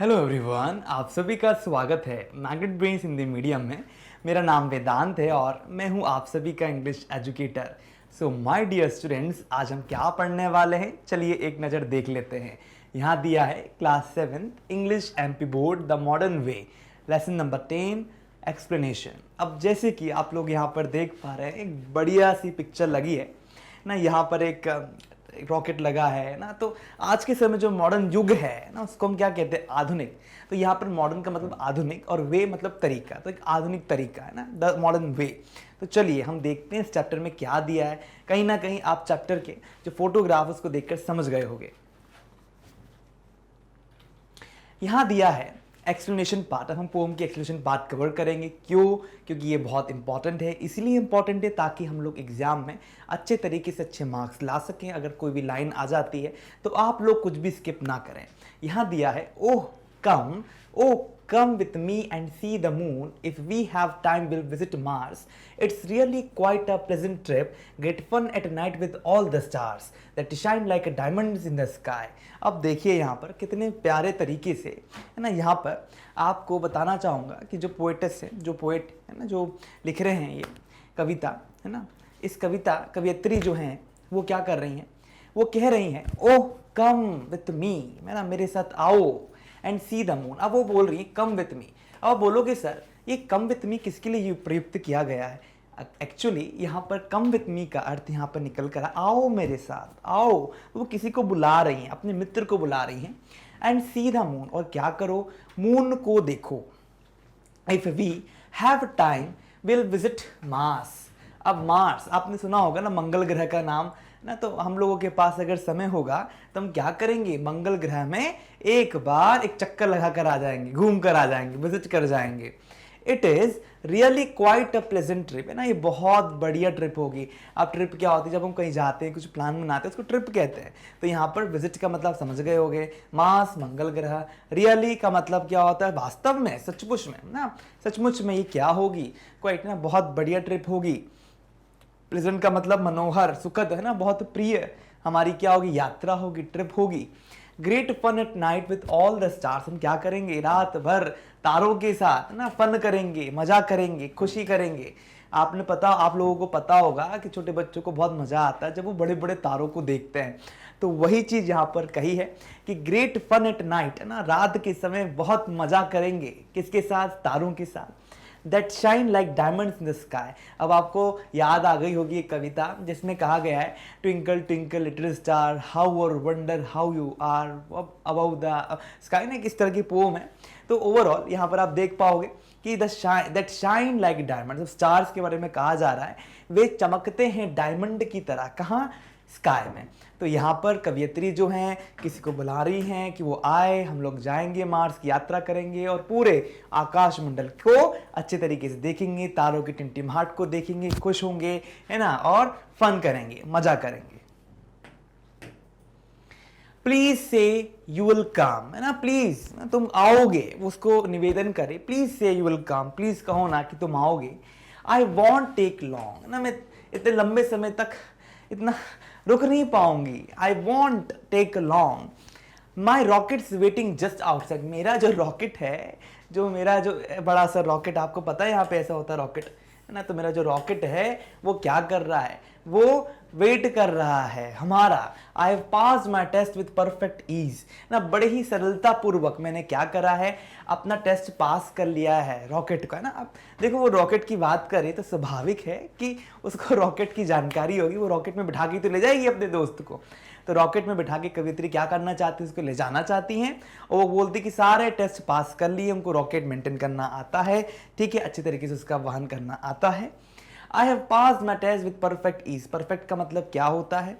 Hello everyone, आप सभी का स्वागत है मैग्नेट ब्रेन्स हिंदी मीडियम में। मेरा नाम वेदांत है और मैं हूं आप सभी का English educator. So my dear students, आज हम क्या पढ़ने वाले हैं, चलिए एक नज़र देख लेते हैं। यहाँ दिया है class 7 English MP board the modern way, lesson number 10 explanation. अब जैसे कि आप लोग यहाँ पर देख पा रहे हैं, एक बढ़िया सी पिक्चर लगी है ना। यहाँ पर एक रॉकेट लगा है ना। तो आज के समय जो मॉडर्न युग है ना, उसको हम क्या कहते हैं, आधुनिक। तो यहाँ पर मॉडर्न का मतलब आधुनिक और वे मतलब तरीका, तो एक आधुनिक तरीका है ना, द मॉडर्न वे। तो चलिए हम देखते हैं इस चैप्टर में क्या दिया है। कहीं ना कहीं आप चैप्टर के जो फोटोग्राफ उसको देखकर समझ गए होंगे। यहाँ दिया है एक्सप्लेनेशन पार्ट। अब हम पोम की एक्सप्लेनेशन पार्ट कवर करेंगे। क्यों? क्योंकि ये बहुत इंपॉर्टेंट है। इसलिए इंपॉर्टेंट है ताकि हम लोग एग्जाम में अच्छे तरीके से अच्छे मार्क्स ला सकें। अगर कोई भी लाइन आ जाती है तो आप लोग कुछ भी स्किप ना करें। यहाँ दिया है, ओह come with me and see the moon. If we have time, we'll visit Mars. It's really quite a pleasant trip. Get fun at night with all the stars that shine like diamonds in the sky. अब देखिए यहाँ पर कितने प्यारे तरीके से है ना। यहाँ पर आपको बताना चाहूँगा कि जो पोएटस है, जो पोएट है ना, जो लिख रहे हैं ये कविता है ना, इस कविता कवियत्री जो हैं वो क्या कर रही हैं, वो कह रही हैं, ओह कम विथ मी, है ना, मेरे साथ आओ, एंड सी द मून। अब वो बोल रही है कम विथ मी। अब बोलोगे सर ये कम विथ मी किसके लिए प्रयुक्त किया गया है? एक्चुअली यहाँ पर कम विथ मी का अर्थ यहाँ पर निकल कर आओ मेरे साथ, आओ। वो किसी को बुला रही हैं, अपने मित्र को बुला रही हैं। एंड सी द मून, और क्या करो, मून को देखो। If we have time will visit Mars. अब मार्स आपने सुना होगा ना, मंगल ग्रह का नाम ना। तो हम लोगों के पास अगर समय होगा तो हम क्या करेंगे, मंगल ग्रह में एक बार एक चक्कर लगा कर आ जाएंगे, घूम कर आ जाएंगे, विजिट कर जाएंगे। It is really quite a pleasant trip, है ना। ये बहुत बढ़िया ट्रिप होगी। अब ट्रिप क्या होती है, जब हम कहीं जाते हैं, कुछ प्लान बनाते हैं, उसको ट्रिप कहते हैं। तो यहाँ पर विजिट का मतलब समझ गए होंगे, मास मंगल ग्रह। रियली का मतलब क्या होता है, वास्तव में, सचमुच में ना, सचमुच में ये क्या होगी, क्वाइट ना, बहुत बढ़िया ट्रिप होगी। प्लेजेंट का मतलब मनोहर, सुखद, है ना, बहुत प्रिय हमारी क्या होगी, यात्रा होगी, ट्रिप होगी। Great fun at night with all the stars, हम क्या करेंगे, रात भर तारों के साथ ना फन करेंगे, मजा करेंगे, खुशी करेंगे। आप लोगों को पता होगा कि छोटे बच्चों को बहुत मजा आता है जब वो बड़े बड़े तारों को देखते हैं। तो वही चीज यहाँ पर कही है कि ग्रेट फन एट नाइट, है ना, रात के समय बहुत मजा करेंगे, किसके साथ, तारों के साथ। That shine like diamonds in the sky. अब आपको याद आ गई होगी एक कविता जिसमें कहा गया है, twinkle twinkle little star how I wonder how you are above the sky ना, किस तरह की पोम है। तो ओवरऑल यहाँ पर आप देख पाओगे कि that shine like diamond, stars के बारे में कहा जा रहा है, वे चमकते हैं डायमंड की तरह। कहाँ? स्काई में। तो यहाँ पर कवियत्री जो हैं किसी को बुला रही हैं कि वो आए, हम लोग जाएंगे, मार्स की यात्रा करेंगे और पूरे आकाश मंडल को अच्छे तरीके से देखेंगे, तारों की टिमटिमाहट को देखेंगे, खुश होंगे, है ना, और फन करेंगे, मजा करेंगे। प्लीज से यू विल कम, है ना, प्लीज तुम आओगे, उसको निवेदन करे, प्लीज से यू विल कम, प्लीज कहो ना कि तुम आओगे। आई वॉन्ट टेक लॉन्ग, ना, मैं इतने लंबे समय तक इतना रुक नहीं पाऊंगी। I won't take long. My rocket's waiting just outside, मेरा जो रॉकेट है, जो मेरा जो बड़ा सा रॉकेट, आपको पता है यहाँ पे ऐसा होता है रॉकेट, है ना। तो मेरा जो रॉकेट है वो क्या कर रहा है, वो वेट कर रहा है हमारा। I have pass my test with perfect ease, ना, बड़े ही सरलता पूर्वक मैंने क्या करा है, अपना टेस्ट पास कर लिया है रॉकेट का, है ना। अब देखो वो रॉकेट की बात करें तो स्वाभाविक है कि उसको रॉकेट की जानकारी होगी, वो रॉकेट में बिठा के तो ले जाएगी अपने दोस्त को। तो रॉकेट में बिठा के कवित्री क्या करना चाहती है, उसको ले जाना चाहती हैं। और वो बोलती कि सारे टेस्ट पास कर लिए, उनको रॉकेट मेंटेन करना आता है, ठीक है, अच्छी तरीके से उसका वहन करना आता है। I have pass my test with perfect ease. Perfect का मतलब क्या होता है,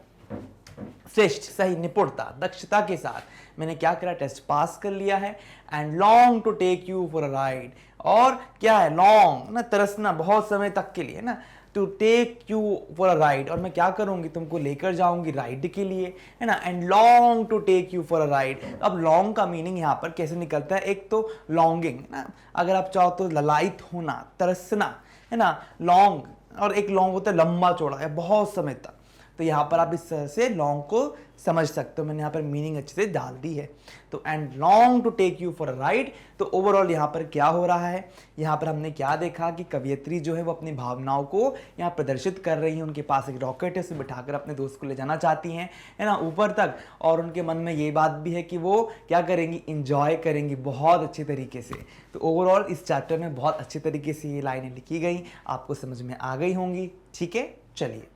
श्रेष्ठ, सही, निपुणता, दक्षता के साथ मैंने क्या करा, टेस्ट पास कर लिया है। And long to take you for a ride, और क्या है, लॉन्ग ना, तरसना, बहुत समय तक के लिए, है ना, to take you for a ride, और मैं क्या करूंगी, तुमको लेकर जाऊंगी राइड के लिए, है ना। And long to take you for a ride. अब लॉन्ग का मीनिंग यहाँ पर कैसे निकलता है, एक तो लॉन्गिंग, ना, अगर आप चाहो तो ललायित होना, तरसना, है ना, लॉन्ग, और एक लॉन्ग होता है लंबा चौड़ा, है बहुत समय तक। तो यहाँ पर आप इस तरह से लॉन्ग को समझ सकते हो। मैंने यहाँ पर मीनिंग अच्छे से डाल दी है। तो and long to take you for a ride. तो ओवरऑल यहाँ पर क्या हो रहा है, यहाँ पर हमने क्या देखा कि कवियत्री जो है वो अपनी भावनाओं को यहाँ प्रदर्शित कर रही है। उनके पास एक रॉकेट है, उसे बिठाकर अपने दोस्त को ले जाना चाहती हैं, है ना, ऊपर तक। और उनके मन में ये बात भी है कि वो क्या करेंगी, इंजॉय करेंगी बहुत अच्छे तरीके से। तो ओवरऑल इस चैप्टर में बहुत अच्छे तरीके से ये लाइनें लिखी गई, आपको समझ में आ गई होंगी। ठीक है, चलिए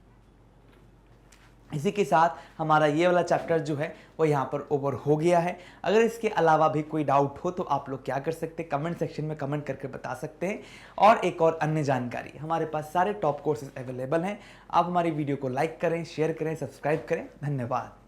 इसी के साथ हमारा ये वाला चैप्टर जो है वो यहाँ पर ओवर हो गया है। अगर इसके अलावा भी कोई डाउट हो तो आप लोग क्या कर सकते हैं, कमेंट सेक्शन में कमेंट करके बता सकते हैं। और एक और अन्य जानकारी, हमारे पास सारे टॉप कोर्सेज अवेलेबल हैं। आप हमारी वीडियो को लाइक करें, शेयर करें, सब्सक्राइब करें। धन्यवाद।